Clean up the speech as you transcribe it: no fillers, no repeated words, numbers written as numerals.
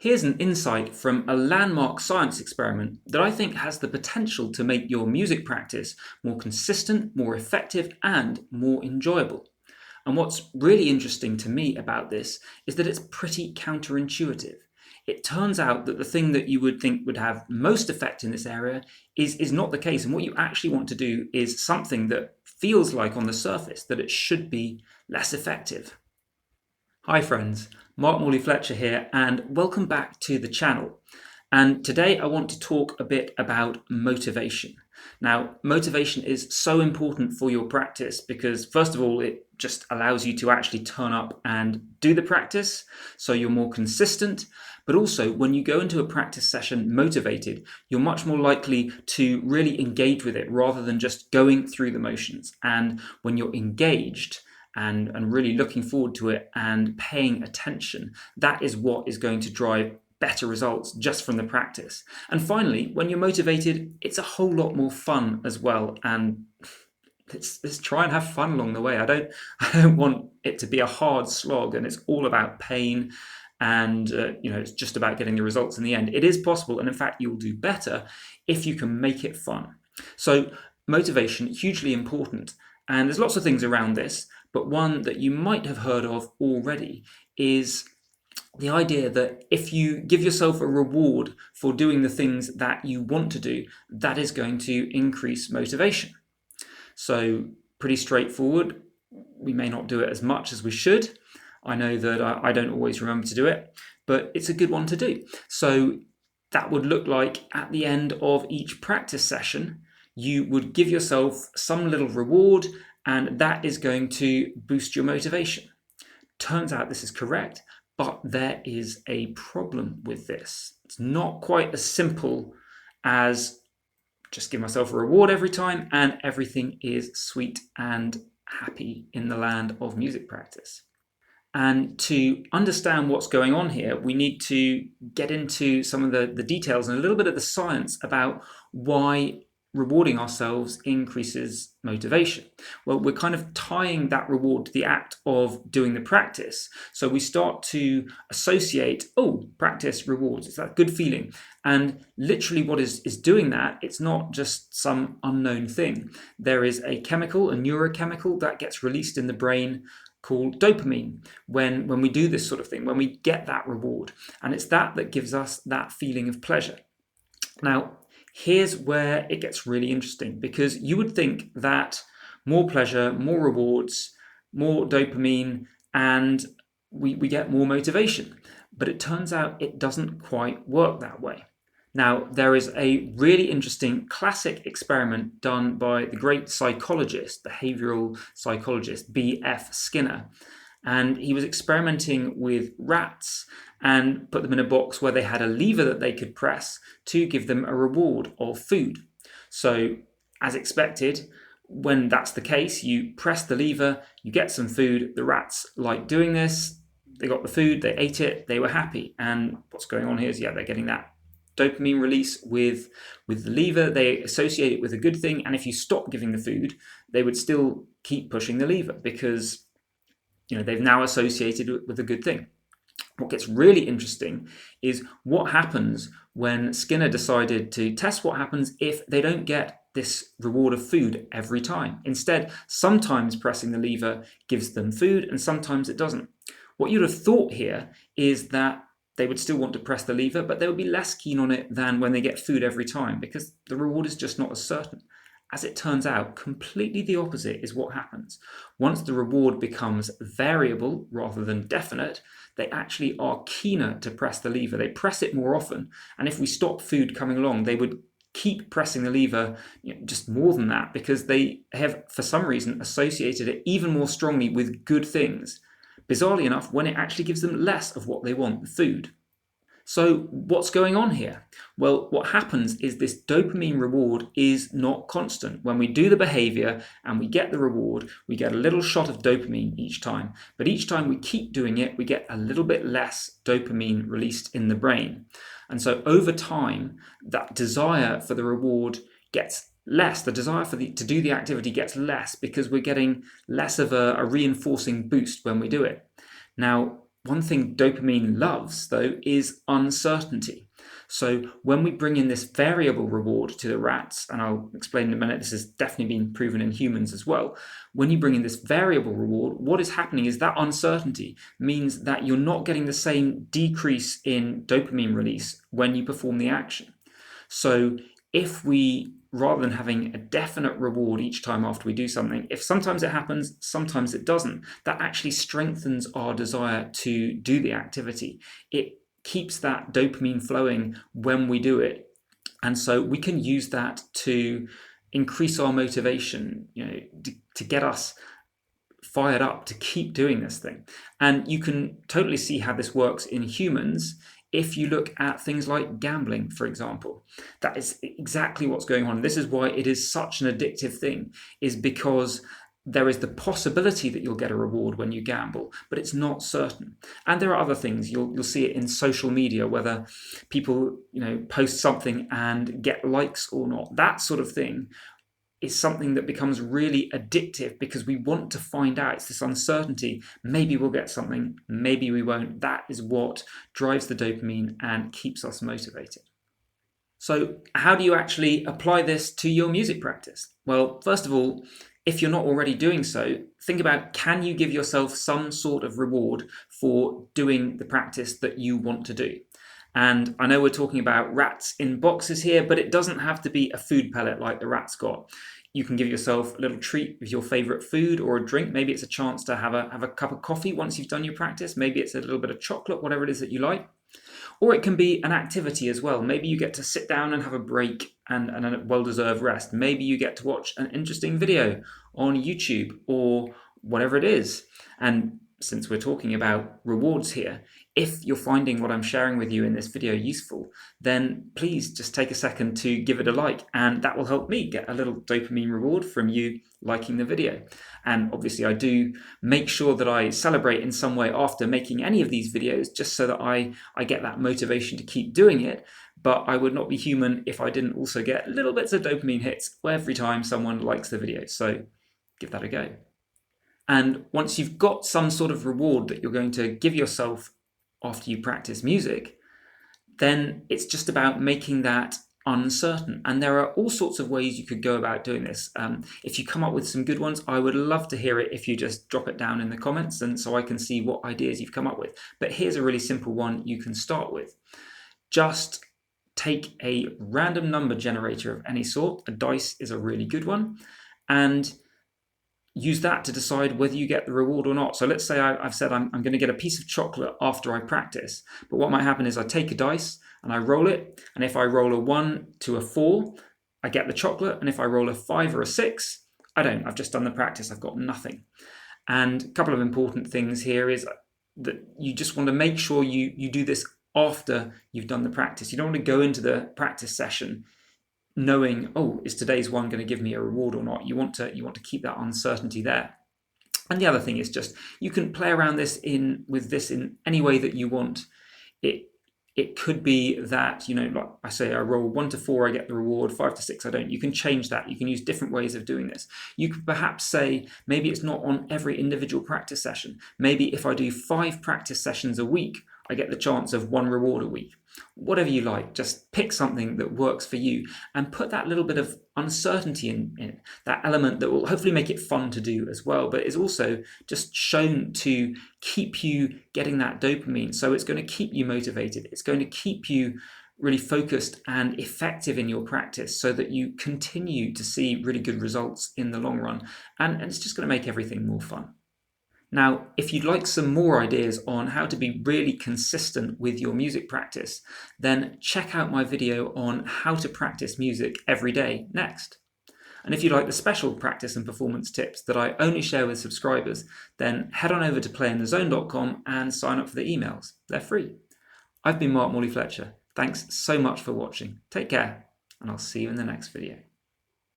Here's an insight from a landmark science experiment that I think has the potential to make your music practice more consistent, more effective, and more enjoyable. And what's really interesting to me about this is that it's pretty counterintuitive. It turns out that the thing that you would think would have most effect in this area is not the case. And what you actually want to do is something that feels like on the surface that it should be less effective. Hi friends, Morley-Fletcher here and welcome back to the channel. And today I want to talk a bit about motivation. Now, motivation is so important for your practice because first of all, it just allows you to actually turn up and do the practice, so you're more consistent. But also when you go into a practice session motivated, you're much more likely to really engage with it rather than just going through the motions. And when you're engaged, and really looking forward to it and paying attention, that is what is going to drive better results just from the practice. And finally, when you're motivated, it's a whole lot more fun as well. And let's try and have fun along the way. I don't want it to be a hard slog and it's all about pain and it's just about getting the results in the end. It is possible, and in fact you'll do better if you can make it fun. So motivation, hugely important. And there's lots of things around this, but one that you might have heard of already is the idea that if you give yourself a reward for doing the things that you want to do, that is going to increase motivation. So pretty straightforward. We may not do it as much as we should. I know that I don't always remember to do it, but it's a good one to do. So that would look like at the end of each practice session, you would give yourself some little reward, and that is going to boost your motivation. Turns out this is correct, but there is a problem with this. It's not quite as simple as just give myself a reward every time and everything is sweet and happy in the land of music practice. And to understand what's going on here, we need to get into some of the details and a little bit of the science about why rewarding ourselves increases motivation. Well, we're kind of tying that reward to the act of doing the practice. So we start to associate, practice rewards, it's that good feeling. And literally what is doing that, it's not just some unknown thing. There is a chemical, a neurochemical that gets released in the brain called dopamine when we do this sort of thing, when we get that reward. And it's that gives us that feeling of pleasure. Now, here's where it gets really interesting, because you would think that more pleasure, more rewards, more dopamine, and we get more motivation. But it turns out it doesn't quite work that way. Now, there is a really interesting classic experiment done by the great psychologist, behavioral psychologist, B.F. Skinner. And he was experimenting with rats and put them in a box where they had a lever that they could press to give them a reward of food. So, as expected, when that's the case, you press the lever, you get some food. The rats like doing this. They got the food, they ate it, they were happy. And what's going on here is, they're getting that dopamine release with the lever. They associate it with a good thing. And if you stop giving the food, they would still keep pushing the lever because they've now associated it with a good thing. What gets really interesting is what happens when Skinner decided to test what happens if they don't get this reward of food every time. Instead, sometimes pressing the lever gives them food and sometimes it doesn't. What you'd have thought here is that they would still want to press the lever, but they would be less keen on it than when they get food every time because the reward is just not as certain. As it turns out, completely the opposite is what happens. Once the reward becomes variable rather than definite, they actually are keener to press the lever. They press it more often. And if we stop food coming along, they would keep pressing the lever just more than that because they have, for some reason, associated it even more strongly with good things. Bizarrely enough, when it actually gives them less of what they want, the food. So what's going on here? Well, what happens is this dopamine reward is not constant. When we do the behavior and we get the reward, we get a little shot of dopamine each time. But each time we keep doing it, we get a little bit less dopamine released in the brain. And so over time, that desire for the reward gets less. The desire to do the activity gets less because we're getting less of a reinforcing boost when we do it. Now, one thing dopamine loves, though, is uncertainty. So when we bring in this variable reward to the rats, and I'll explain in a minute, this has definitely been proven in humans as well. When you bring in this variable reward, what is happening is that uncertainty means that you're not getting the same decrease in dopamine release when you perform the action. So if we, rather than having a definite reward each time after we do something, if sometimes it happens, sometimes it doesn't, that actually strengthens our desire to do the activity. It keeps that dopamine flowing when we do it. And so we can use that to increase our motivation, to get us fired up to keep doing this thing. And you can totally see how this works in humans if you look at things like gambling, for example. That is exactly what's going on. This is why it is such an addictive thing, is because there is the possibility that you'll get a reward when you gamble, but it's not certain. And there are other things. You'll see it in social media, whether people post something and get likes or not. That sort of thing is something that becomes really addictive because we want to find out. It's this uncertainty. Maybe we'll get something, maybe we won't. That is what drives the dopamine and keeps us motivated. So how do you actually apply this to your music practice? Well, first of all, if you're not already doing so, think about, can you give yourself some sort of reward for doing the practice that you want to do? And I know we're talking about rats in boxes here, but it doesn't have to be a food pellet like the rats got. You can give yourself a little treat with your favorite food or a drink. Maybe it's a chance to have a cup of coffee once you've done your practice. Maybe it's a little bit of chocolate, whatever it is that you like. Or it can be an activity as well. Maybe you get to sit down and have a break and a well-deserved rest. Maybe you get to watch an interesting video on YouTube or whatever it is. And since we're talking about rewards here, if you're finding what I'm sharing with you in this video useful, then please just take a second to give it a like, and that will help me get a little dopamine reward from you liking the video. And obviously I do make sure that I celebrate in some way after making any of these videos, just so that I get that motivation to keep doing it. But I would not be human if I didn't also get little bits of dopamine hits every time someone likes the video. So give that a go. And once you've got some sort of reward that you're going to give yourself after you practice music, then it's just about making that uncertain. And there are all sorts of ways you could go about doing this. If you come up with some good ones, I would love to hear it if you just drop it down in the comments, and so I can see what ideas you've come up with. But here's a really simple one you can start with. Just take a random number generator of any sort. A dice is a really good one. And use that to decide whether you get the reward or not. So let's say I've said I'm going to get a piece of chocolate after I practice. But what might happen is I take a dice and I roll it. And if I roll a 1 to a 4, I get the chocolate. And if I roll a 5 or a 6, I don't. I've just done the practice. I've got nothing. And a couple of important things here is that you just want to make sure you do this after you've done the practice. You don't want to go into the practice session knowing, oh, is today's one going to give me a reward or not? You want to keep that uncertainty there. And the other thing is just, you can play around with this in any way that you want. It could be that, like I say, I roll 1 to 4, I get the reward, 5 to 6, I don't. You can change that. You can use different ways of doing this. You could perhaps say, maybe it's not on every individual practice session. Maybe if I do 5 practice sessions a week, I get the chance of 1 reward a week. Whatever you like, just pick something that works for you and put that little bit of uncertainty in it, that element that will hopefully make it fun to do as well, but is also just shown to keep you getting that dopamine. So it's going to keep you motivated. It's going to keep you really focused and effective in your practice so that you continue to see really good results in the long run. And it's just going to make everything more fun. Now, if you'd like some more ideas on how to be really consistent with your music practice, then check out my video on how to practice music every day next. And if you like the special practice and performance tips that I only share with subscribers, then head on over to playinthezone.com and sign up for the emails. They're free. I've been Morley-Fletcher. Thanks so much for watching. Take care, and I'll see you in the next video.